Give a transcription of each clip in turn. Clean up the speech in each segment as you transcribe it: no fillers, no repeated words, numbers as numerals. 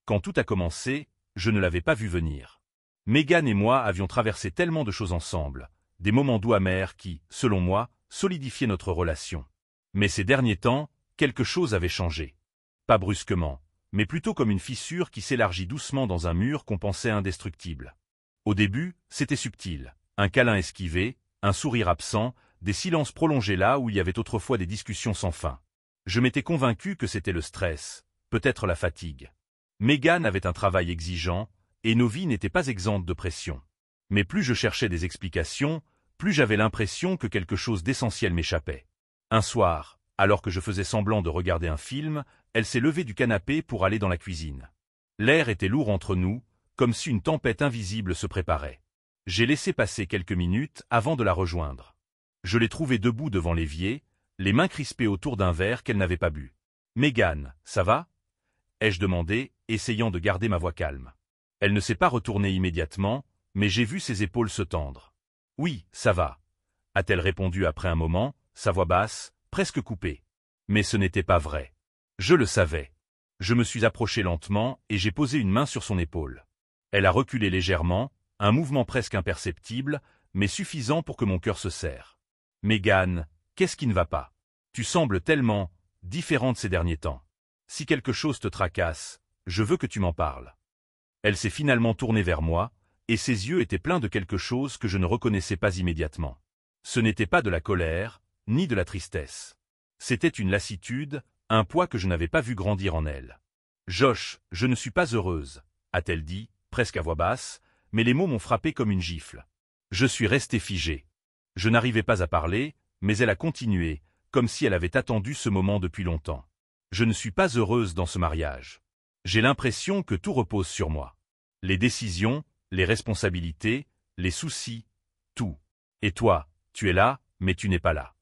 Quand tout a commencé, je ne l'avais pas vu venir. Megan et moi avions traversé tellement de choses ensemble, des moments doux amers qui, selon moi, solidifiaient notre relation. Mais ces derniers temps, quelque chose avait changé. Pas brusquement, mais plutôt comme une fissure qui s'élargit doucement dans un mur qu'on pensait indestructible. Au début, c'était subtil, un câlin esquivé, un sourire absent, des silences prolongés là où il y avait autrefois des discussions sans fin. Je m'étais convaincu que c'était le stress, peut-être la fatigue. Megan avait un travail exigeant, et nos vies n'étaient pas exemptes de pression. Mais plus je cherchais des explications, plus j'avais l'impression que quelque chose d'essentiel m'échappait. Un soir, alors que je faisais semblant de regarder un film, elle s'est levée du canapé pour aller dans la cuisine. L'air était lourd entre nous, comme si une tempête invisible se préparait. J'ai laissé passer quelques minutes avant de la rejoindre. Je l'ai trouvée debout devant l'évier, les mains crispées autour d'un verre qu'elle n'avait pas bu. « Megan, ça va ?» ai-je demandé, essayant de garder ma voix calme. Elle ne s'est pas retournée immédiatement, mais j'ai vu ses épaules se tendre. « Oui, ça va », a-t-elle répondu après un moment, sa voix basse, presque coupée. Mais ce n'était pas vrai. Je le savais. Je me suis approché lentement et j'ai posé une main sur son épaule. Elle a reculé légèrement, un mouvement presque imperceptible, mais suffisant pour que mon cœur se serre. « Megan, qu'est-ce qui ne va pas? Tu sembles tellement différente ces derniers temps. Si quelque chose te tracasse, je veux que tu m'en parles. » Elle s'est finalement tournée vers moi, et ses yeux étaient pleins de quelque chose que je ne reconnaissais pas immédiatement. Ce n'était pas de la colère, ni de la tristesse. C'était une lassitude, un poids que je n'avais pas vu grandir en elle. « Josh, je ne suis pas heureuse, » a-t-elle dit, presque à voix basse, mais les mots m'ont frappé comme une gifle. Je suis resté figé. Je n'arrivais pas à parler, mais elle a continué, comme si elle avait attendu ce moment depuis longtemps. « Je ne suis pas heureuse dans ce mariage. J'ai l'impression que tout repose sur moi. Les décisions, les responsabilités, les soucis, tout. Et toi, tu es là, mais tu n'es pas là. »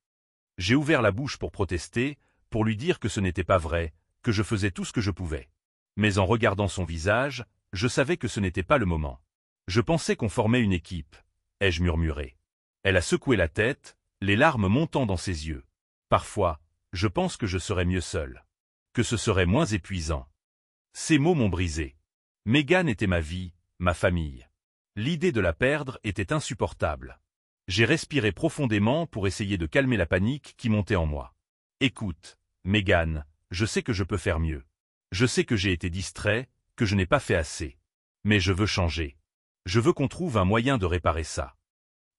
J'ai ouvert la bouche pour protester, pour lui dire que ce n'était pas vrai, que je faisais tout ce que je pouvais. Mais en regardant son visage, je savais que ce n'était pas le moment. Je pensais qu'on formait une équipe, ai-je murmuré. Elle a secoué la tête, les larmes montant dans ses yeux. Parfois, je pense que je serais mieux seul. Que ce serait moins épuisant. Ces mots m'ont brisé. Megan était ma vie, ma famille. L'idée de la perdre était insupportable. J'ai respiré profondément pour essayer de calmer la panique qui montait en moi. « Écoute, Megan, je sais que je peux faire mieux. Je sais que j'ai été distrait, que je n'ai pas fait assez. Mais je veux changer. Je veux qu'on trouve un moyen de réparer ça. »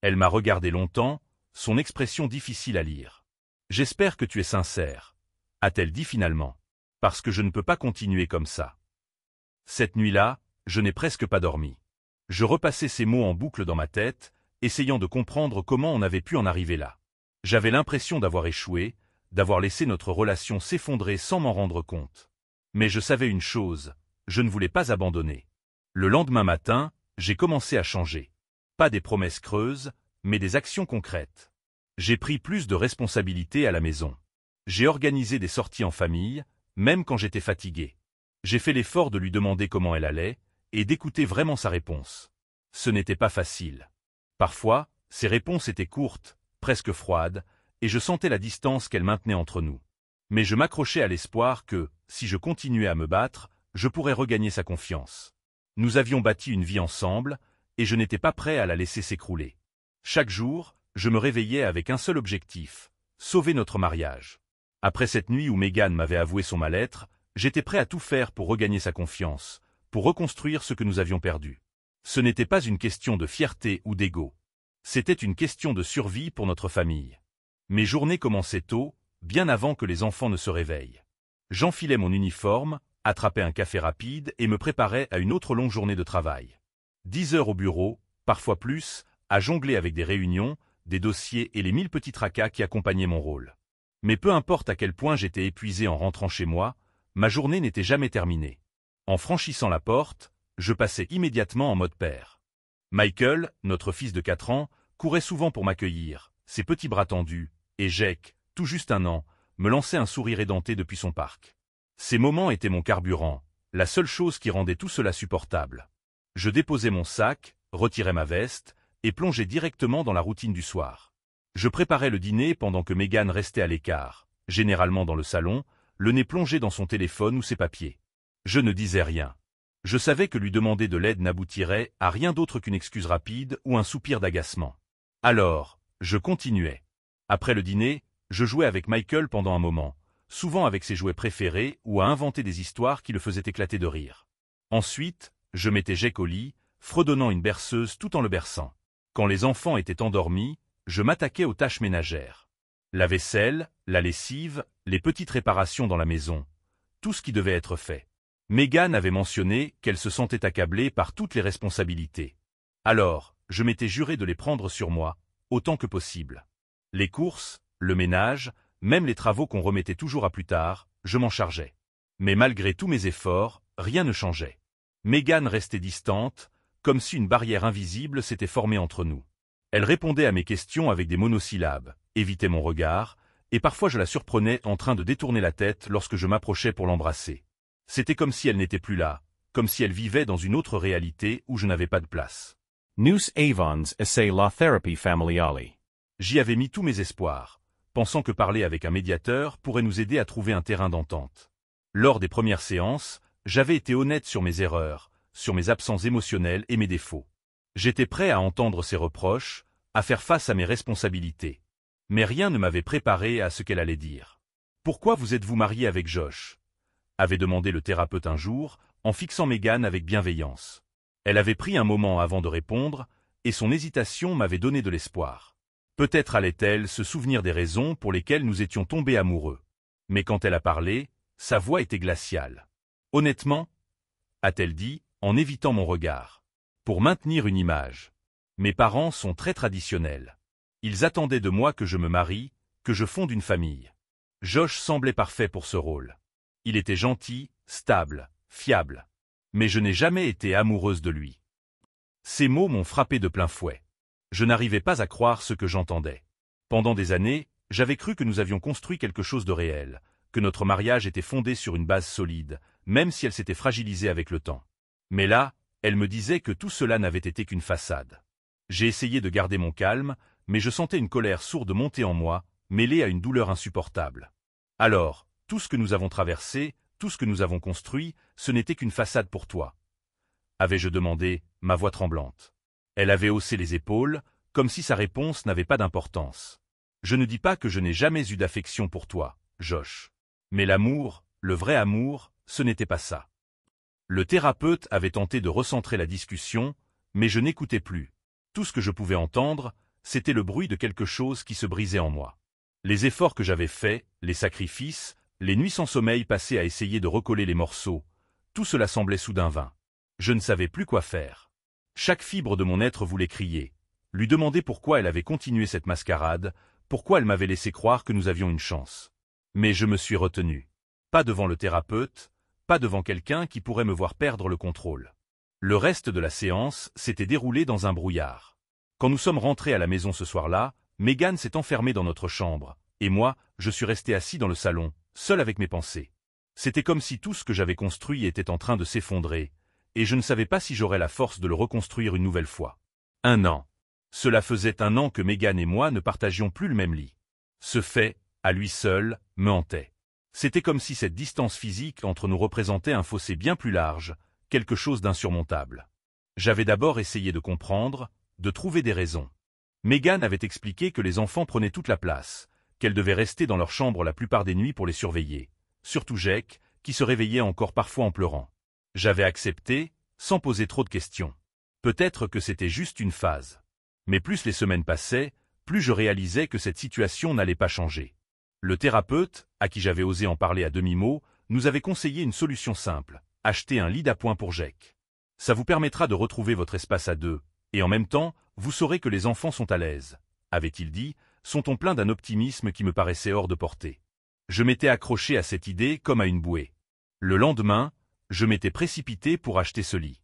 Elle m'a regardé longtemps, son expression difficile à lire. « J'espère que tu es sincère, » a-t-elle dit finalement. « Parce que je ne peux pas continuer comme ça. » Cette nuit-là, je n'ai presque pas dormi. Je repassais ces mots en boucle dans ma tête, essayant de comprendre comment on avait pu en arriver là. J'avais l'impression d'avoir échoué, d'avoir laissé notre relation s'effondrer sans m'en rendre compte. Mais je savais une chose, je ne voulais pas abandonner. Le lendemain matin, j'ai commencé à changer. Pas des promesses creuses, mais des actions concrètes. J'ai pris plus de responsabilités à la maison. J'ai organisé des sorties en famille, même quand j'étais fatigué. J'ai fait l'effort de lui demander comment elle allait, et d'écouter vraiment sa réponse. Ce n'était pas facile. Parfois, ses réponses étaient courtes, presque froides, et je sentais la distance qu'elle maintenait entre nous. Mais je m'accrochais à l'espoir que, si je continuais à me battre, je pourrais regagner sa confiance. Nous avions bâti une vie ensemble, et je n'étais pas prêt à la laisser s'écrouler. Chaque jour, je me réveillais avec un seul objectif, sauver notre mariage. Après cette nuit où Megan m'avait avoué son mal-être, j'étais prêt à tout faire pour regagner sa confiance, pour reconstruire ce que nous avions perdu. Ce n'était pas une question de fierté ou d'ego. C'était une question de survie pour notre famille. Mes journées commençaient tôt, bien avant que les enfants ne se réveillent. J'enfilais mon uniforme, attrapais un café rapide et me préparais à une autre longue journée de travail. 10 heures au bureau, parfois plus, à jongler avec des réunions, des dossiers et les 1000 petits tracas qui accompagnaient mon rôle. Mais peu importe à quel point j'étais épuisé en rentrant chez moi, ma journée n'était jamais terminée. En franchissant la porte, je passais immédiatement en mode père. Michael, notre fils de 4 ans, courait souvent pour m'accueillir, ses petits bras tendus, et Jake, tout juste 1 an, me lançait un sourire édenté depuis son parc. Ces moments étaient mon carburant, la seule chose qui rendait tout cela supportable. Je déposais mon sac, retirais ma veste, et plongeais directement dans la routine du soir. Je préparais le dîner pendant que Megan restait à l'écart, généralement dans le salon, le nez plongé dans son téléphone ou ses papiers. Je ne disais rien. Je savais que lui demander de l'aide n'aboutirait à rien d'autre qu'une excuse rapide ou un soupir d'agacement. Alors, je continuais. Après le dîner, je jouais avec Michael pendant un moment, souvent avec ses jouets préférés ou à inventer des histoires qui le faisaient éclater de rire. Ensuite, je mettais Jake au lit, fredonnant une berceuse tout en le berçant. Quand les enfants étaient endormis, je m'attaquais aux tâches ménagères. La vaisselle, la lessive, les petites réparations dans la maison, tout ce qui devait être fait. Megan avait mentionné qu'elle se sentait accablée par toutes les responsabilités. Alors, je m'étais juré de les prendre sur moi, autant que possible. Les courses, le ménage, même les travaux qu'on remettait toujours à plus tard, je m'en chargeais. Mais malgré tous mes efforts, rien ne changeait. Megan restait distante, comme si une barrière invisible s'était formée entre nous. Elle répondait à mes questions avec des monosyllabes, évitait mon regard, et parfois je la surprenais en train de détourner la tête lorsque je m'approchais pour l'embrasser. C'était comme si elle n'était plus là, comme si elle vivait dans une autre réalité où je n'avais pas de place. Nous avons essayé la thérapie familiale. J'y avais mis tous mes espoirs, pensant que parler avec un médiateur pourrait nous aider à trouver un terrain d'entente. Lors des premières séances, j'avais été honnête sur mes erreurs, sur mes absences émotionnelles et mes défauts. J'étais prêt à entendre ses reproches, à faire face à mes responsabilités. Mais rien ne m'avait préparé à ce qu'elle allait dire. « Pourquoi vous êtes-vous marié avec Josh ?» avait demandé le thérapeute un jour, en fixant Megan avec bienveillance. Elle avait pris un moment avant de répondre, et son hésitation m'avait donné de l'espoir. Peut-être allait-elle se souvenir des raisons pour lesquelles nous étions tombés amoureux. Mais quand elle a parlé, sa voix était glaciale. « Honnêtement ?» a-t-elle dit, en évitant mon regard. Pour maintenir une image. Mes parents sont très traditionnels. Ils attendaient de moi que je me marie, que je fonde une famille. Josh semblait parfait pour ce rôle. Il était gentil, stable, fiable. Mais je n'ai jamais été amoureuse de lui. Ces mots m'ont frappé de plein fouet. Je n'arrivais pas à croire ce que j'entendais. Pendant des années, j'avais cru que nous avions construit quelque chose de réel, que notre mariage était fondé sur une base solide, même si elle s'était fragilisée avec le temps. Mais là, elle me disait que tout cela n'avait été qu'une façade. J'ai essayé de garder mon calme, mais je sentais une colère sourde monter en moi, mêlée à une douleur insupportable. Alors, tout ce que nous avons traversé, tout ce que nous avons construit, ce n'était qu'une façade pour toi. Avais-je demandé, ma voix tremblante. Elle avait haussé les épaules, comme si sa réponse n'avait pas d'importance. Je ne dis pas que je n'ai jamais eu d'affection pour toi, Josh. Mais l'amour, le vrai amour, ce n'était pas ça. Le thérapeute avait tenté de recentrer la discussion, mais je n'écoutais plus. Tout ce que je pouvais entendre, c'était le bruit de quelque chose qui se brisait en moi. Les efforts que j'avais faits, les sacrifices, les nuits sans sommeil passées à essayer de recoller les morceaux, tout cela semblait soudain vain. Je ne savais plus quoi faire. Chaque fibre de mon être voulait crier, lui demander pourquoi elle avait continué cette mascarade, pourquoi elle m'avait laissé croire que nous avions une chance. Mais je me suis retenu. Pas devant le thérapeute, pas devant quelqu'un qui pourrait me voir perdre le contrôle. Le reste de la séance s'était déroulé dans un brouillard. Quand nous sommes rentrés à la maison ce soir-là, Megan s'est enfermée dans notre chambre, et moi, je suis resté assis dans le salon, seul avec mes pensées. C'était comme si tout ce que j'avais construit était en train de s'effondrer, et je ne savais pas si j'aurais la force de le reconstruire une nouvelle fois. 1 an. Cela faisait 1 an que Megan et moi ne partagions plus le même lit. Ce fait, à lui seul, me hantait. C'était comme si cette distance physique entre nous représentait un fossé bien plus large, quelque chose d'insurmontable. J'avais d'abord essayé de comprendre, de trouver des raisons. Megan avait expliqué que les enfants prenaient toute la place, qu'elle devait rester dans leur chambre la plupart des nuits pour les surveiller, surtout Jake, qui se réveillait encore parfois en pleurant. J'avais accepté, sans poser trop de questions. Peut-être que c'était juste une phase. Mais plus les semaines passaient, plus je réalisais que cette situation n'allait pas changer. Le thérapeute, à qui j'avais osé en parler à demi-mot, nous avait conseillé une solution simple, acheter un lit d'appoint pour Jake. Ça vous permettra de retrouver votre espace à deux, et en même temps, vous saurez que les enfants sont à l'aise, avait-il dit, son ton plein d'un optimisme qui me paraissait hors de portée. Je m'étais accroché à cette idée comme à une bouée. Le lendemain, je m'étais précipité pour acheter ce lit.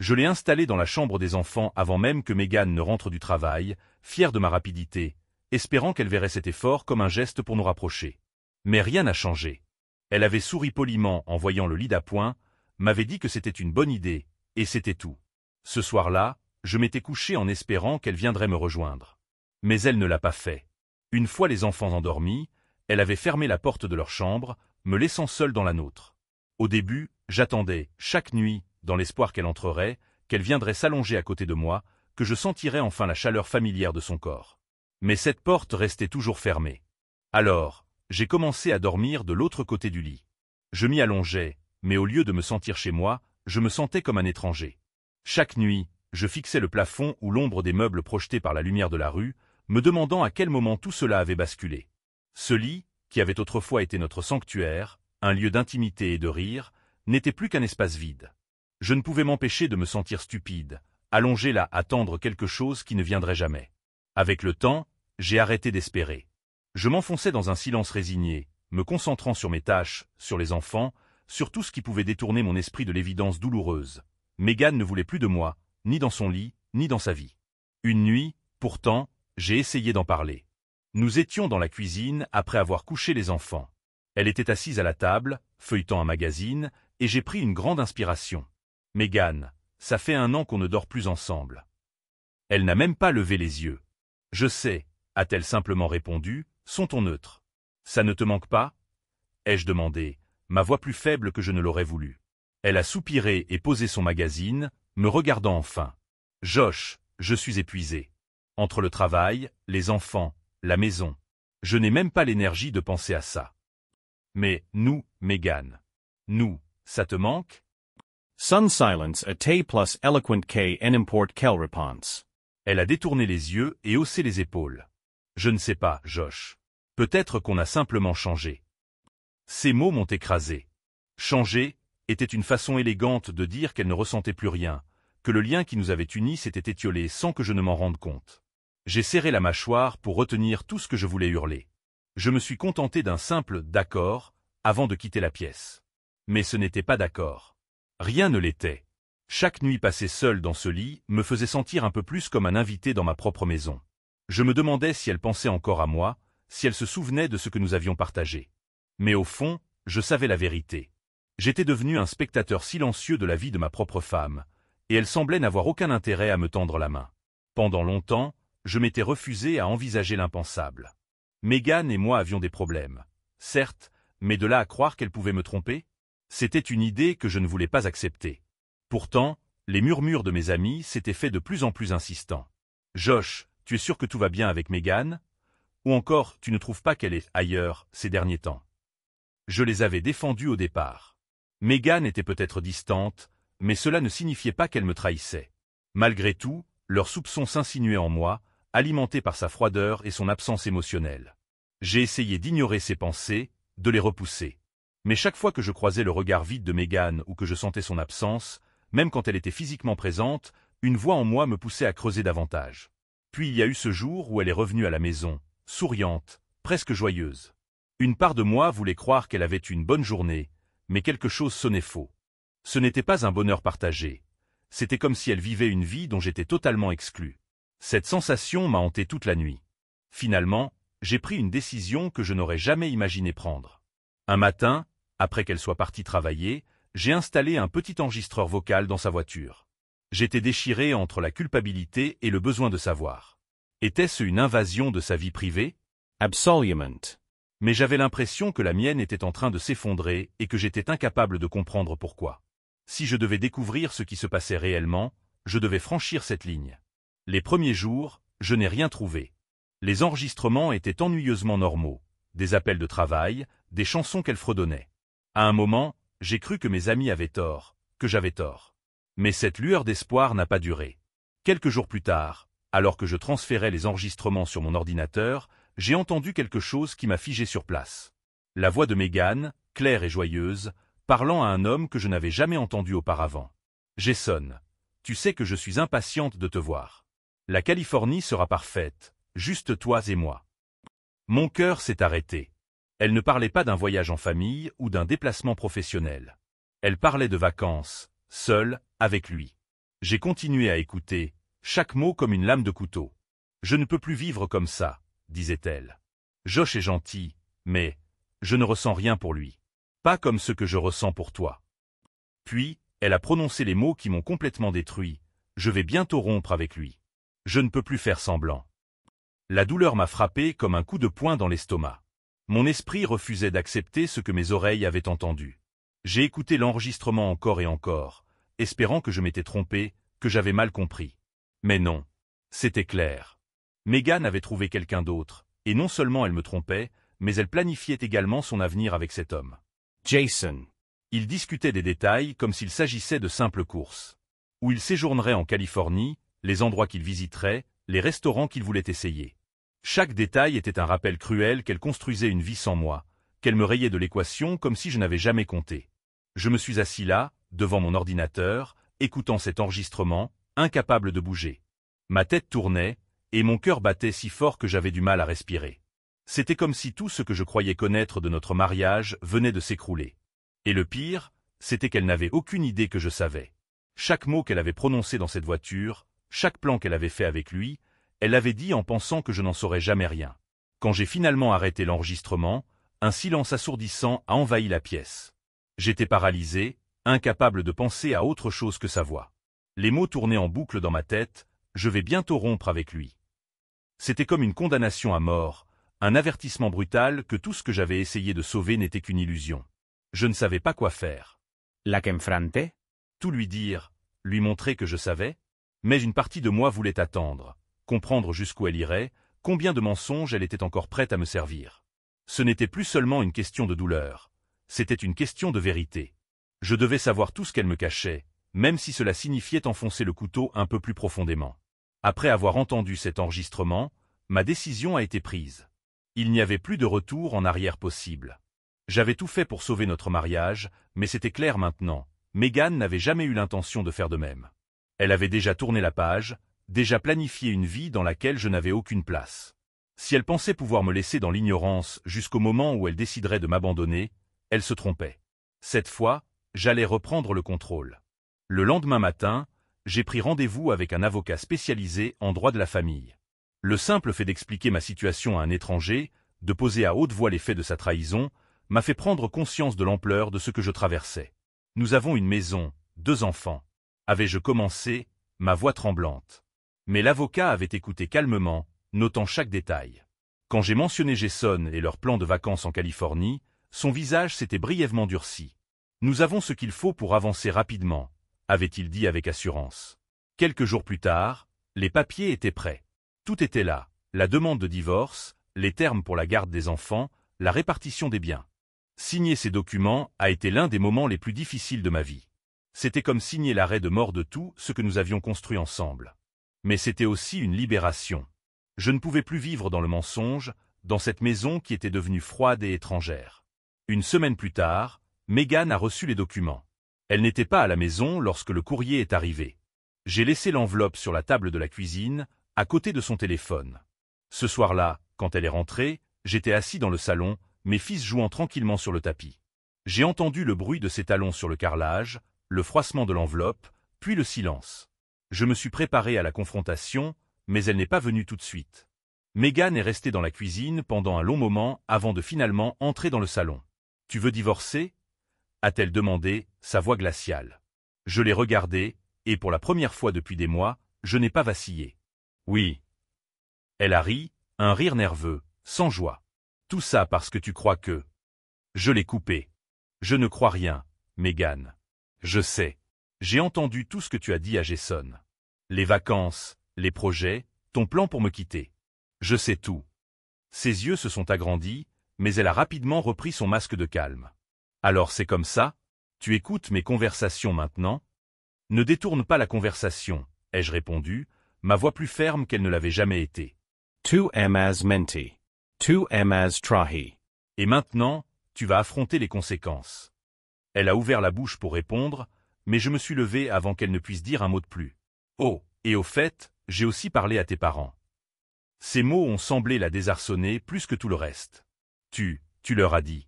Je l'ai installé dans la chambre des enfants avant même que Megan ne rentre du travail, fier de ma rapidité, espérant qu'elle verrait cet effort comme un geste pour nous rapprocher. Mais rien n'a changé. Elle avait souri poliment en voyant le lit d'appoint, m'avait dit que c'était une bonne idée, et c'était tout. Ce soir-là, je m'étais couché en espérant qu'elle viendrait me rejoindre. Mais elle ne l'a pas fait. Une fois les enfants endormis, elle avait fermé la porte de leur chambre, me laissant seul dans la nôtre. Au début, j'attendais, chaque nuit, dans l'espoir qu'elle entrerait, qu'elle viendrait s'allonger à côté de moi, que je sentirais enfin la chaleur familière de son corps. Mais cette porte restait toujours fermée. Alors, j'ai commencé à dormir de l'autre côté du lit. Je m'y allongeais, mais au lieu de me sentir chez moi, je me sentais comme un étranger. Chaque nuit, je fixais le plafond ou l'ombre des meubles projetés par la lumière de la rue, me demandant à quel moment tout cela avait basculé. Ce lit, qui avait autrefois été notre sanctuaire, un lieu d'intimité et de rire, n'était plus qu'un espace vide. Je ne pouvais m'empêcher de me sentir stupide, allongé là à attendre quelque chose qui ne viendrait jamais. Avec le temps, j'ai arrêté d'espérer. Je m'enfonçais dans un silence résigné, me concentrant sur mes tâches, sur les enfants, sur tout ce qui pouvait détourner mon esprit de l'évidence douloureuse. Mégane ne voulait plus de moi, ni dans son lit, ni dans sa vie. Une nuit, pourtant, j'ai essayé d'en parler. Nous étions dans la cuisine après avoir couché les enfants. Elle était assise à la table, feuilletant un magazine, et j'ai pris une grande inspiration. « Mégane, ça fait 1 an qu'on ne dort plus ensemble. » Elle n'a même pas levé les yeux. « Je sais, » a-t-elle simplement répondu, « son ton neutre. »« Ça ne te manque pas ?» ai-je demandé, ma voix plus faible que je ne l'aurais voulu. Elle a soupiré et posé son magazine, me regardant enfin. « Josh, je suis épuisé. Entre le travail, les enfants, la maison. Je n'ai même pas l'énergie de penser à ça. » Mais nous, Mégane. Nous, ça te manque? Sun silence a te plus eloquent que en import quelle réponse. Elle a détourné les yeux et haussé les épaules. Je ne sais pas, Josh. Peut-être qu'on a simplement changé. Ces mots m'ont écrasé. Changer était une façon élégante de dire qu'elle ne ressentait plus rien, que le lien qui nous avait unis s'était étiolé sans que je ne m'en rende compte. J'ai serré la mâchoire pour retenir tout ce que je voulais hurler. Je me suis contenté d'un simple « d'accord » avant de quitter la pièce. Mais ce n'était pas d'accord. Rien ne l'était. Chaque nuit passée seule dans ce lit me faisait sentir un peu plus comme un invité dans ma propre maison. Je me demandais si elle pensait encore à moi, si elle se souvenait de ce que nous avions partagé. Mais au fond, je savais la vérité. J'étais devenu un spectateur silencieux de la vie de ma propre femme, et elle semblait n'avoir aucun intérêt à me tendre la main. Pendant longtemps, je m'étais refusé à envisager l'impensable. Mégane et moi avions des problèmes. Certes, mais de là à croire qu'elle pouvait me tromper? C'était une idée que je ne voulais pas accepter. Pourtant, les murmures de mes amis s'étaient faits de plus en plus insistants. « Josh, tu es sûr que tout va bien avec Mégane? Ou encore, tu ne trouves pas qu'elle est ailleurs ces derniers temps ?» Je les avais défendus au départ. Mégane était peut-être distante, mais cela ne signifiait pas qu'elle me trahissait. Malgré tout, leurs soupçons s'insinuaient en moi, alimentés par sa froideur et son absence émotionnelle. J'ai essayé d'ignorer ses pensées, de les repousser. Mais chaque fois que je croisais le regard vide de Mégane ou que je sentais son absence, même quand elle était physiquement présente, une voix en moi me poussait à creuser davantage. Puis il y a eu ce jour où elle est revenue à la maison, souriante, presque joyeuse. Une part de moi voulait croire qu'elle avait une bonne journée, mais quelque chose sonnait faux. Ce n'était pas un bonheur partagé. C'était comme si elle vivait une vie dont j'étais totalement exclu. Cette sensation m'a hanté toute la nuit. Finalement, j'ai pris une décision que je n'aurais jamais imaginé prendre. Un matin, après qu'elle soit partie travailler, j'ai installé un petit enregistreur vocal dans sa voiture. J'étais déchiré entre la culpabilité et le besoin de savoir. Était-ce une invasion de sa vie privée? Absolument. Mais j'avais l'impression que la mienne était en train de s'effondrer et que j'étais incapable de comprendre pourquoi. Si je devais découvrir ce qui se passait réellement, je devais franchir cette ligne. Les premiers jours, je n'ai rien trouvé. Les enregistrements étaient ennuyeusement normaux, des appels de travail, des chansons qu'elle fredonnait. À un moment, j'ai cru que mes amis avaient tort, que j'avais tort. Mais cette lueur d'espoir n'a pas duré. Quelques jours plus tard, alors que je transférais les enregistrements sur mon ordinateur, j'ai entendu quelque chose qui m'a figé sur place. La voix de Mégane, claire et joyeuse, parlant à un homme que je n'avais jamais entendu auparavant. « Jason, tu sais que je suis impatiente de te voir. La Californie sera parfaite, juste toi et moi. » Mon cœur s'est arrêté. Elle ne parlait pas d'un voyage en famille ou d'un déplacement professionnel. Elle parlait de vacances, seule, avec lui. J'ai continué à écouter, chaque mot comme une lame de couteau. « Je ne peux plus vivre comme ça, » disait-elle. « Josh est gentil, mais je ne ressens rien pour lui. Pas comme ce que je ressens pour toi. » Puis, elle a prononcé les mots qui m'ont complètement détruit. « Je vais bientôt rompre avec lui. Je ne peux plus faire semblant. » La douleur m'a frappé comme un coup de poing dans l'estomac. Mon esprit refusait d'accepter ce que mes oreilles avaient entendu. J'ai écouté l'enregistrement encore et encore, espérant que je m'étais trompé, que j'avais mal compris. Mais non. C'était clair. Megan avait trouvé quelqu'un d'autre, et non seulement elle me trompait, mais elle planifiait également son avenir avec cet homme. Jason. Ils discutaient des détails comme s'il s'agissait de simples courses. Où il séjournerait en Californie, les endroits qu'il visiterait, les restaurants qu'il voulait essayer. Chaque détail était un rappel cruel qu'elle construisait une vie sans moi, qu'elle me rayait de l'équation comme si je n'avais jamais compté. Je me suis assis là, devant mon ordinateur, écoutant cet enregistrement, incapable de bouger. Ma tête tournait, et mon cœur battait si fort que j'avais du mal à respirer. C'était comme si tout ce que je croyais connaître de notre mariage venait de s'écrouler. Et le pire, c'était qu'elle n'avait aucune idée que je savais. Chaque mot qu'elle avait prononcé dans cette voiture, chaque plan qu'elle avait fait avec lui, elle l'avait dit en pensant que je n'en saurais jamais rien. Quand j'ai finalement arrêté l'enregistrement, un silence assourdissant a envahi la pièce. J'étais paralysé, incapable de penser à autre chose que sa voix. Les mots tournaient en boucle dans ma tête, je vais bientôt rompre avec lui. C'était comme une condamnation à mort, un avertissement brutal que tout ce que j'avais essayé de sauver n'était qu'une illusion. Je ne savais pas quoi faire. ¿La que enfrenté? Tout lui dire, lui montrer que je savais, mais une partie de moi voulait attendre, comprendre jusqu'où elle irait, combien de mensonges elle était encore prête à me servir. Ce n'était plus seulement une question de douleur, c'était une question de vérité. Je devais savoir tout ce qu'elle me cachait, même si cela signifiait enfoncer le couteau un peu plus profondément. Après avoir entendu cet enregistrement, ma décision a été prise. Il n'y avait plus de retour en arrière possible. J'avais tout fait pour sauver notre mariage, mais c'était clair maintenant, Megan n'avait jamais eu l'intention de faire de même. Elle avait déjà tourné la page, déjà planifié une vie dans laquelle je n'avais aucune place. Si elle pensait pouvoir me laisser dans l'ignorance jusqu'au moment où elle déciderait de m'abandonner, elle se trompait. Cette fois, j'allais reprendre le contrôle. Le lendemain matin, j'ai pris rendez-vous avec un avocat spécialisé en droit de la famille. Le simple fait d'expliquer ma situation à un étranger, de poser à haute voix les faits de sa trahison, m'a fait prendre conscience de l'ampleur de ce que je traversais. Nous avons une maison, 2 enfants. Avais-je commencé, ma voix tremblante. Mais l'avocat avait écouté calmement, notant chaque détail. Quand j'ai mentionné Jason et leur plan de vacances en Californie, son visage s'était brièvement durci. Nous avons ce qu'il faut pour avancer rapidement, avait-il dit avec assurance. Quelques jours plus tard, les papiers étaient prêts. Tout était là, la demande de divorce, les termes pour la garde des enfants, la répartition des biens. Signer ces documents a été l'un des moments les plus difficiles de ma vie. C'était comme signer l'arrêt de mort de tout ce que nous avions construit ensemble. Mais c'était aussi une libération. Je ne pouvais plus vivre dans le mensonge, dans cette maison qui était devenue froide et étrangère. Une semaine plus tard, Megan a reçu les documents. Elle n'était pas à la maison lorsque le courrier est arrivé. J'ai laissé l'enveloppe sur la table de la cuisine, à côté de son téléphone. Ce soir-là, quand elle est rentrée, j'étais assis dans le salon, mes fils jouant tranquillement sur le tapis. J'ai entendu le bruit de ses talons sur le carrelage, le froissement de l'enveloppe, puis le silence. Je me suis préparé à la confrontation, mais elle n'est pas venue tout de suite. Megan est restée dans la cuisine pendant un long moment avant de finalement entrer dans le salon. « Tu veux divorcer ?» a-t-elle demandé, sa voix glaciale. Je l'ai regardée, et pour la première fois depuis des mois, je n'ai pas vacillé. « Oui. » Elle a ri, un rire nerveux, sans joie. « Tout ça parce que tu crois que… » Je l'ai coupé. « Je ne crois rien, Megan. Je sais. J'ai entendu tout ce que tu as dit à Jason. Les vacances, les projets, ton plan pour me quitter. Je sais tout. » Ses yeux se sont agrandis, mais elle a rapidement repris son masque de calme. « Alors c'est comme ça? Tu écoutes mes conversations maintenant? » « Ne détourne pas la conversation, ai-je répondu, ma voix plus ferme qu'elle ne l'avait jamais été. Tu m'as menti. Tu m'as trahi. Et maintenant, tu vas affronter les conséquences. Elle a ouvert la bouche pour répondre, mais je me suis levé avant qu'elle ne puisse dire un mot de plus. Oh, et au fait, j'ai aussi parlé à tes parents. Ces mots ont semblé la désarçonner plus que tout le reste. Tu leur as dit.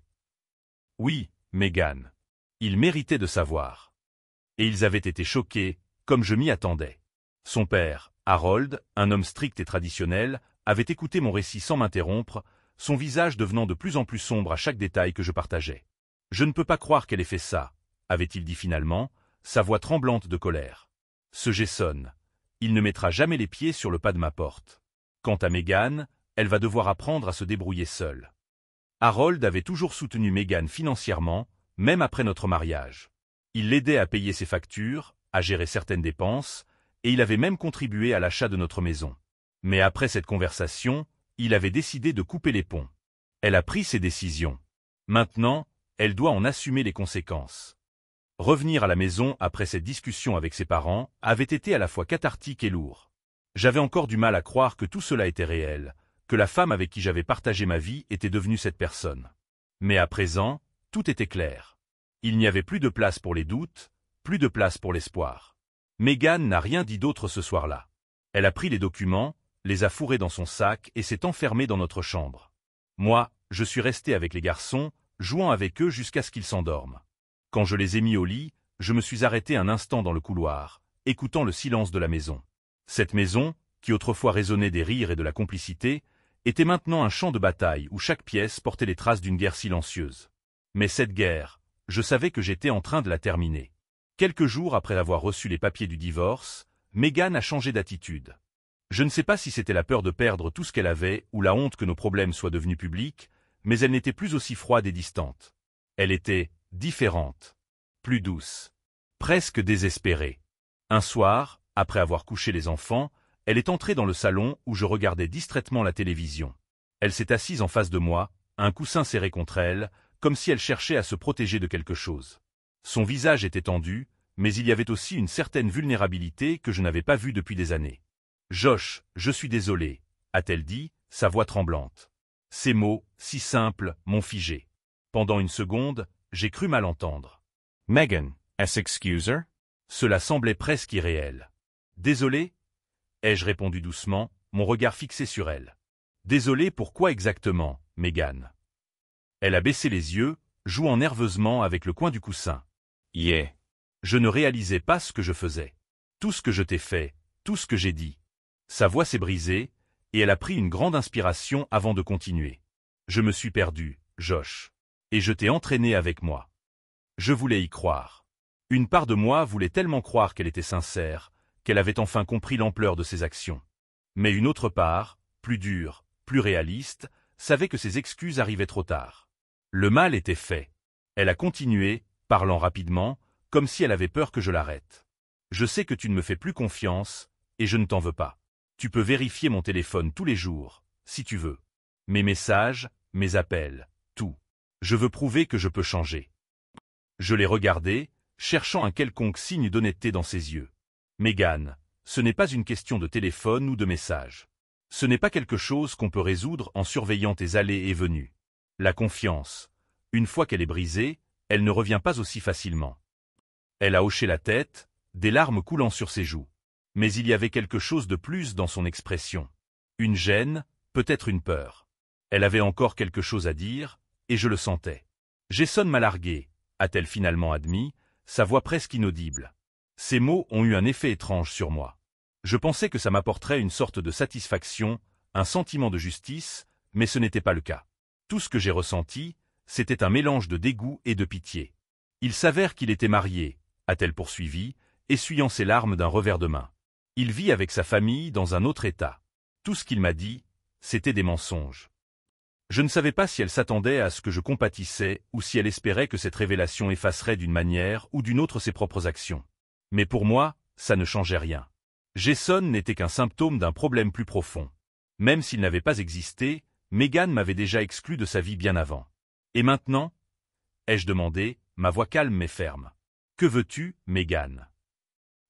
Oui, Megan. Ils méritaient de savoir. Et ils avaient été choqués, comme je m'y attendais. Son père, Harold, un homme strict et traditionnel, avait écouté mon récit sans m'interrompre, son visage devenant de plus en plus sombre à chaque détail que je partageais. « Je ne peux pas croire qu'elle ait fait ça, » avait-il dit finalement, sa voix tremblante de colère. « Ce Jason, il ne mettra jamais les pieds sur le pas de ma porte. Quant à Megan, elle va devoir apprendre à se débrouiller seule. » Harold avait toujours soutenu Megan financièrement, même après notre mariage. Il l'aidait à payer ses factures, à gérer certaines dépenses, et il avait même contribué à l'achat de notre maison. Mais après cette conversation, il avait décidé de couper les ponts. Elle a pris ses décisions. Maintenant, elle doit en assumer les conséquences. Revenir à la maison après cette discussion avec ses parents avait été à la fois cathartique et lourd. J'avais encore du mal à croire que tout cela était réel, que la femme avec qui j'avais partagé ma vie était devenue cette personne. Mais à présent, tout était clair. Il n'y avait plus de place pour les doutes, plus de place pour l'espoir. Megan n'a rien dit d'autre ce soir-là. Elle a pris les documents, les a fourrés dans son sac et s'est enfermée dans notre chambre. Moi, je suis resté avec les garçons, jouant avec eux jusqu'à ce qu'ils s'endorment. Quand je les ai mis au lit, je me suis arrêté un instant dans le couloir, écoutant le silence de la maison. Cette maison, qui autrefois résonnait des rires et de la complicité, était maintenant un champ de bataille où chaque pièce portait les traces d'une guerre silencieuse. Mais cette guerre, je savais que j'étais en train de la terminer. Quelques jours après avoir reçu les papiers du divorce, Megan a changé d'attitude. Je ne sais pas si c'était la peur de perdre tout ce qu'elle avait ou la honte que nos problèmes soient devenus publics, mais elle n'était plus aussi froide et distante. Elle était différente, plus douce, presque désespérée. Un soir, après avoir couché les enfants, elle est entrée dans le salon où je regardais distraitement la télévision. Elle s'est assise en face de moi, un coussin serré contre elle, comme si elle cherchait à se protéger de quelque chose. Son visage était tendu, mais il y avait aussi une certaine vulnérabilité que je n'avais pas vue depuis des années. « Josh, je suis désolée », a-t-elle dit, sa voix tremblante. Ces mots, si simples, m'ont figé. Pendant une seconde, j'ai cru mal entendre. « Megan, excuse her ?» Cela semblait presque irréel. « Désolé ?» ai-je répondu doucement, mon regard fixé sur elle. « Désolé pourquoi exactement, Megan ?» Elle a baissé les yeux, jouant nerveusement avec le coin du coussin. « Yeah. » Je ne réalisais pas ce que je faisais. Tout ce que je t'ai fait, tout ce que j'ai dit. Sa voix s'est brisée, et elle a pris une grande inspiration avant de continuer. Je me suis perdu, Josh. Et je t'ai entraîné avec moi. Je voulais y croire. Une part de moi voulait tellement croire qu'elle était sincère, qu'elle avait enfin compris l'ampleur de ses actions. Mais une autre part, plus dure, plus réaliste, savait que ses excuses arrivaient trop tard. Le mal était fait. Elle a continué, parlant rapidement, comme si elle avait peur que je l'arrête. Je sais que tu ne me fais plus confiance, et je ne t'en veux pas. Tu peux vérifier mon téléphone tous les jours, si tu veux. Mes messages, mes appels, tout. Je veux prouver que je peux changer. Je l'ai regardé, cherchant un quelconque signe d'honnêteté dans ses yeux. Megan, ce n'est pas une question de téléphone ou de message. Ce n'est pas quelque chose qu'on peut résoudre en surveillant tes allées et venues. La confiance, une fois qu'elle est brisée, elle ne revient pas aussi facilement. Elle a hoché la tête, des larmes coulant sur ses joues. Mais il y avait quelque chose de plus dans son expression. Une gêne, peut-être une peur. Elle avait encore quelque chose à dire, et je le sentais. Jason m'a largué, a-t-elle finalement admis, sa voix presque inaudible. Ces mots ont eu un effet étrange sur moi. Je pensais que ça m'apporterait une sorte de satisfaction, un sentiment de justice, mais ce n'était pas le cas. Tout ce que j'ai ressenti, c'était un mélange de dégoût et de pitié. Il s'avère qu'il était marié, a-t-elle poursuivi, essuyant ses larmes d'un revers de main. Il vit avec sa famille dans un autre état. Tout ce qu'il m'a dit, c'était des mensonges. Je ne savais pas si elle s'attendait à ce que je compatissais ou si elle espérait que cette révélation effacerait d'une manière ou d'une autre ses propres actions. Mais pour moi, ça ne changeait rien. Jason n'était qu'un symptôme d'un problème plus profond. Même s'il n'avait pas existé, Megan m'avait déjà exclu de sa vie bien avant. Et maintenant ? Ai-je demandé, ma voix calme mais ferme. Que veux-tu, Megan ?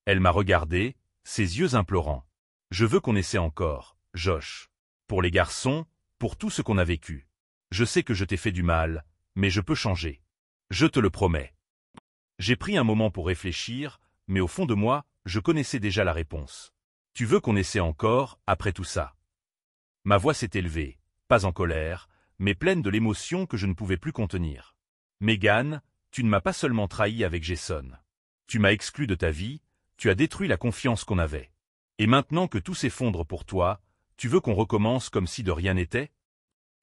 Elle m'a regardé, ses yeux implorants. Je veux qu'on essaie encore, Josh. Pour les garçons, pour tout ce qu'on a vécu. Je sais que je t'ai fait du mal, mais je peux changer. Je te le promets. J'ai pris un moment pour réfléchir, mais au fond de moi, je connaissais déjà la réponse. Tu veux qu'on essaie encore, après tout ça ? Ma voix s'est élevée, pas en colère, mais pleine de l'émotion que je ne pouvais plus contenir. Megan, tu ne m'as pas seulement trahi avec Jason. Tu m'as exclu de ta vie, tu as détruit la confiance qu'on avait. Et maintenant que tout s'effondre pour toi, tu veux qu'on recommence comme si de rien n'était ?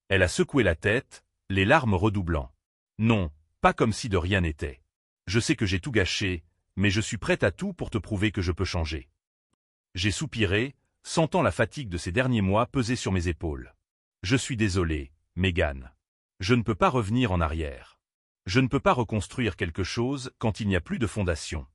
Elle a secoué la tête, les larmes redoublant. Non, pas comme si de rien n'était. Je sais que j'ai tout gâché, mais je suis prête à tout pour te prouver que je peux changer. J'ai soupiré, sentant la fatigue de ces derniers mois peser sur mes épaules. Je suis désolé, Megan. Je ne peux pas revenir en arrière. Je ne peux pas reconstruire quelque chose quand il n'y a plus de fondation.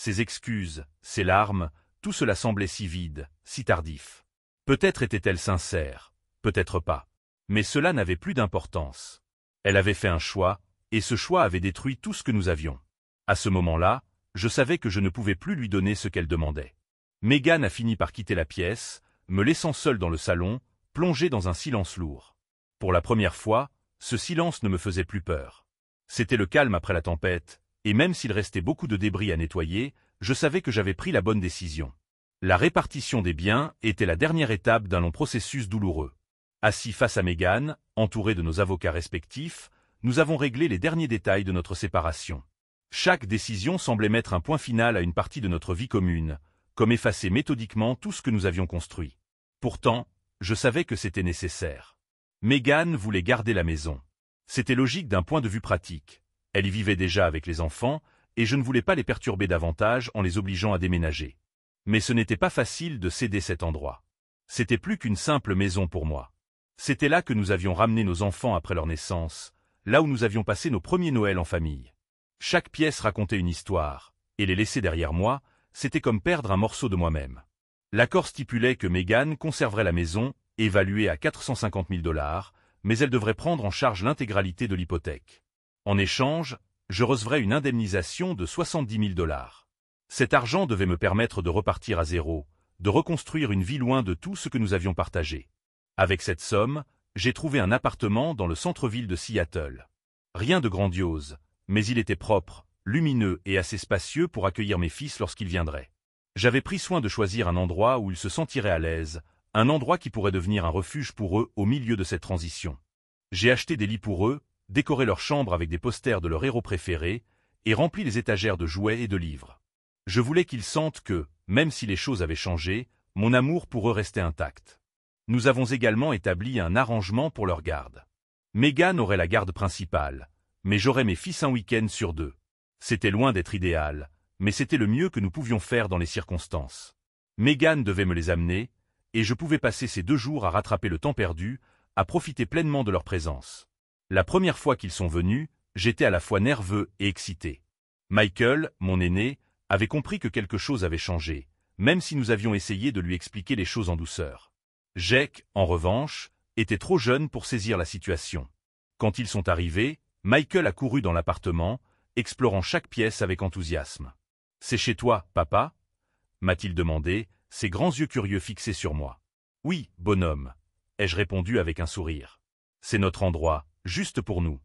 Ses excuses, ses larmes, tout cela semblait si vide, si tardif. Peut-être était-elle sincère, peut-être pas. Mais cela n'avait plus d'importance. Elle avait fait un choix, et ce choix avait détruit tout ce que nous avions. À ce moment-là, je savais que je ne pouvais plus lui donner ce qu'elle demandait. Megan a fini par quitter la pièce, me laissant seul dans le salon, plongé dans un silence lourd. Pour la première fois, ce silence ne me faisait plus peur. C'était le calme après la tempête, et même s'il restait beaucoup de débris à nettoyer, je savais que j'avais pris la bonne décision. La répartition des biens était la dernière étape d'un long processus douloureux. Assis face à Megan, entouré de nos avocats respectifs, nous avons réglé les derniers détails de notre séparation. Chaque décision semblait mettre un point final à une partie de notre vie commune, comme effacer méthodiquement tout ce que nous avions construit. Pourtant, je savais que c'était nécessaire. Megan voulait garder la maison. C'était logique d'un point de vue pratique. Elle y vivait déjà avec les enfants, et je ne voulais pas les perturber davantage en les obligeant à déménager. Mais ce n'était pas facile de céder cet endroit. C'était plus qu'une simple maison pour moi. C'était là que nous avions ramené nos enfants après leur naissance, là où nous avions passé nos premiers Noëls en famille. Chaque pièce racontait une histoire, et les laisser derrière moi, c'était comme perdre un morceau de moi-même. L'accord stipulait que Megan conserverait la maison, évaluée à 450 000 $, mais elle devrait prendre en charge l'intégralité de l'hypothèque. En échange, je recevrais une indemnisation de 70 000 $. Cet argent devait me permettre de repartir à zéro, de reconstruire une vie loin de tout ce que nous avions partagé. Avec cette somme, j'ai trouvé un appartement dans le centre-ville de Seattle. Rien de grandiose, mais il était propre, lumineux et assez spacieux pour accueillir mes fils lorsqu'ils viendraient. J'avais pris soin de choisir un endroit où ils se sentiraient à l'aise, un endroit qui pourrait devenir un refuge pour eux au milieu de cette transition. J'ai acheté des lits pour eux, décoré leur chambre avec des posters de leurs héros préférés, et rempli les étagères de jouets et de livres. Je voulais qu'ils sentent que, même si les choses avaient changé, mon amour pour eux restait intact. Nous avons également établi un arrangement pour leur garde. Megan aurait la garde principale, mais j'aurais mes fils un week-end sur 2. C'était loin d'être idéal, mais c'était le mieux que nous pouvions faire dans les circonstances. Megan devait me les amener, et je pouvais passer ces 2 jours à rattraper le temps perdu, à profiter pleinement de leur présence. La première fois qu'ils sont venus, j'étais à la fois nerveux et excité. Michael, mon aîné, avait compris que quelque chose avait changé, même si nous avions essayé de lui expliquer les choses en douceur. Jake, en revanche, était trop jeune pour saisir la situation. Quand ils sont arrivés, Michael a couru dans l'appartement, explorant chaque pièce avec enthousiasme. « C'est chez toi, papa ?» m'a-t-il demandé, ses grands yeux curieux fixés sur moi. « Oui, bonhomme », ai-je répondu avec un sourire. « C'est notre endroit, juste pour nous. »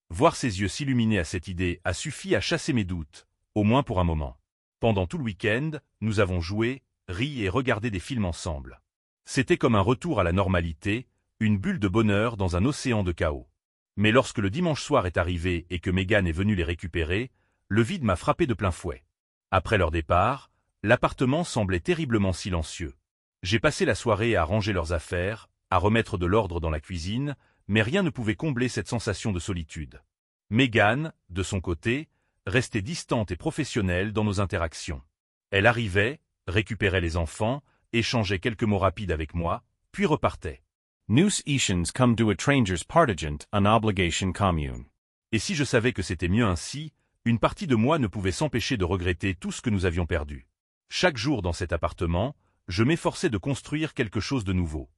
Voir ses yeux s'illuminer à cette idée a suffi à chasser mes doutes, au moins pour un moment. Pendant tout le week-end, nous avons joué, ri et regardé des films ensemble. C'était comme un retour à la normalité, une bulle de bonheur dans un océan de chaos. Mais lorsque le dimanche soir est arrivé et que Megan est venue les récupérer, le vide m'a frappé de plein fouet. Après leur départ, l'appartement semblait terriblement silencieux. J'ai passé la soirée à ranger leurs affaires, à remettre de l'ordre dans la cuisine, mais rien ne pouvait combler cette sensation de solitude. Megan, de son côté, restait distante et professionnelle dans nos interactions. Elle arrivait, récupérait les enfants, échangeait quelques mots rapides avec moi, puis repartait. Nous Ishans come to a stranger's partigent an obligation commune. Et si je savais que c'était mieux ainsi, une partie de moi ne pouvait s'empêcher de regretter tout ce que nous avions perdu. Chaque jour dans cet appartement, je m'efforçais de construire quelque chose de nouveau.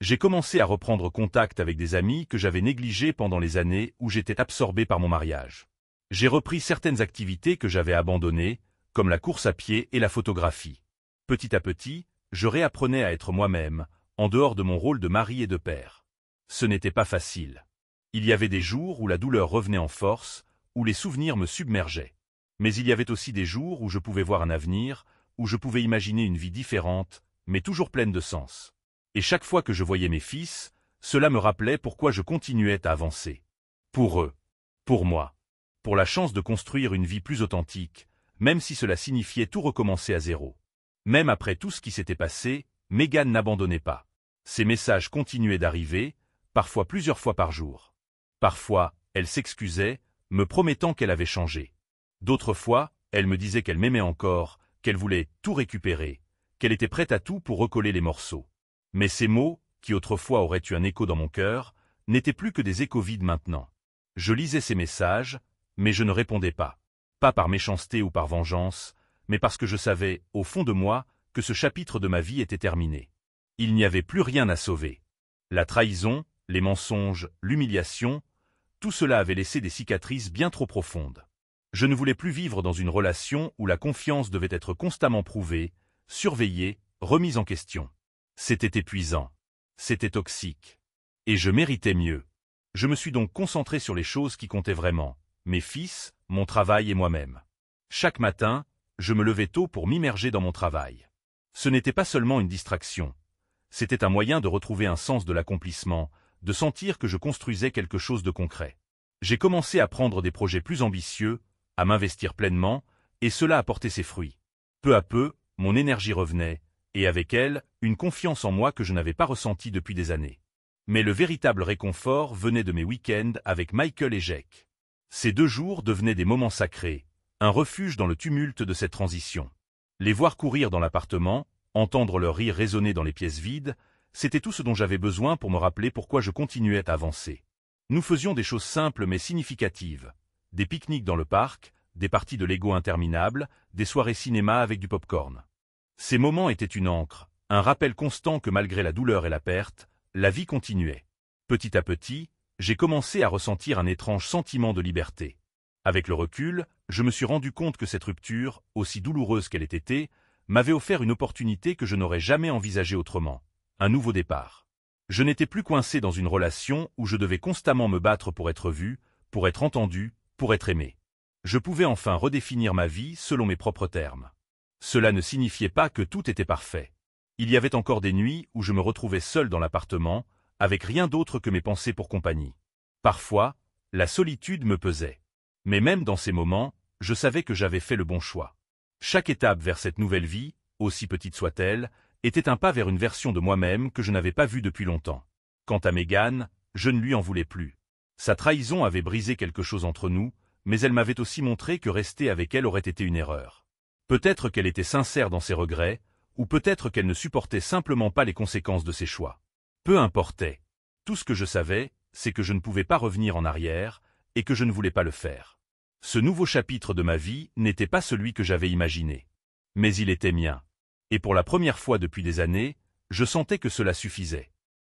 J'ai commencé à reprendre contact avec des amis que j'avais négligés pendant les années où j'étais absorbé par mon mariage. J'ai repris certaines activités que j'avais abandonnées, comme la course à pied et la photographie. Petit à petit, je réapprenais à être moi-même, en dehors de mon rôle de mari et de père. Ce n'était pas facile. Il y avait des jours où la douleur revenait en force, où les souvenirs me submergeaient. Mais il y avait aussi des jours où je pouvais voir un avenir, où je pouvais imaginer une vie différente, mais toujours pleine de sens. Et chaque fois que je voyais mes fils, cela me rappelait pourquoi je continuais à avancer. Pour eux. Pour moi. Pour la chance de construire une vie plus authentique, même si cela signifiait tout recommencer à zéro. Même après tout ce qui s'était passé, Megan n'abandonnait pas. Ses messages continuaient d'arriver, parfois plusieurs fois par jour. Parfois, elle s'excusait, me promettant qu'elle avait changé. D'autres fois, elle me disait qu'elle m'aimait encore, qu'elle voulait tout récupérer, qu'elle était prête à tout pour recoller les morceaux. Mais ces mots, qui autrefois auraient eu un écho dans mon cœur, n'étaient plus que des échos vides maintenant. Je lisais ces messages, mais je ne répondais pas. Pas par méchanceté ou par vengeance, mais parce que je savais, au fond de moi, que ce chapitre de ma vie était terminé. Il n'y avait plus rien à sauver. La trahison, les mensonges, l'humiliation, tout cela avait laissé des cicatrices bien trop profondes. Je ne voulais plus vivre dans une relation où la confiance devait être constamment prouvée, surveillée, remise en question. C'était épuisant. C'était toxique. Et je méritais mieux. Je me suis donc concentré sur les choses qui comptaient vraiment, mes fils, mon travail et moi-même. Chaque matin, je me levais tôt pour m'immerger dans mon travail. Ce n'était pas seulement une distraction. C'était un moyen de retrouver un sens de l'accomplissement, de sentir que je construisais quelque chose de concret. J'ai commencé à prendre des projets plus ambitieux, à m'investir pleinement, et cela a porté ses fruits. Peu à peu, mon énergie revenait, et avec elle, une confiance en moi que je n'avais pas ressentie depuis des années. Mais le véritable réconfort venait de mes week-ends avec Michael et Jake. Ces 2 jours devenaient des moments sacrés, un refuge dans le tumulte de cette transition. Les voir courir dans l'appartement, entendre leur rire résonner dans les pièces vides, c'était tout ce dont j'avais besoin pour me rappeler pourquoi je continuais à avancer. Nous faisions des choses simples mais significatives. Des pique-niques dans le parc, des parties de Lego interminables, des soirées cinéma avec du pop-corn. Ces moments étaient une encre, un rappel constant que malgré la douleur et la perte, la vie continuait. Petit à petit, j'ai commencé à ressentir un étrange sentiment de liberté. Avec le recul, je me suis rendu compte que cette rupture, aussi douloureuse qu'elle ait été, m'avait offert une opportunité que je n'aurais jamais envisagée autrement. Un nouveau départ. Je n'étais plus coincé dans une relation où je devais constamment me battre pour être vu, pour être entendu, pour être aimé. Je pouvais enfin redéfinir ma vie selon mes propres termes. Cela ne signifiait pas que tout était parfait. Il y avait encore des nuits où je me retrouvais seul dans l'appartement, avec rien d'autre que mes pensées pour compagnie. Parfois, la solitude me pesait. Mais même dans ces moments, je savais que j'avais fait le bon choix. Chaque étape vers cette nouvelle vie, aussi petite soit-elle, était un pas vers une version de moi-même que je n'avais pas vue depuis longtemps. Quant à Megan, je ne lui en voulais plus. Sa trahison avait brisé quelque chose entre nous, mais elle m'avait aussi montré que rester avec elle aurait été une erreur. Peut-être qu'elle était sincère dans ses regrets, ou peut-être qu'elle ne supportait simplement pas les conséquences de ses choix. Peu importait. Tout ce que je savais, c'est que je ne pouvais pas revenir en arrière, et que je ne voulais pas le faire. Ce nouveau chapitre de ma vie n'était pas celui que j'avais imaginé. Mais il était mien. Et pour la première fois depuis des années, je sentais que cela suffisait.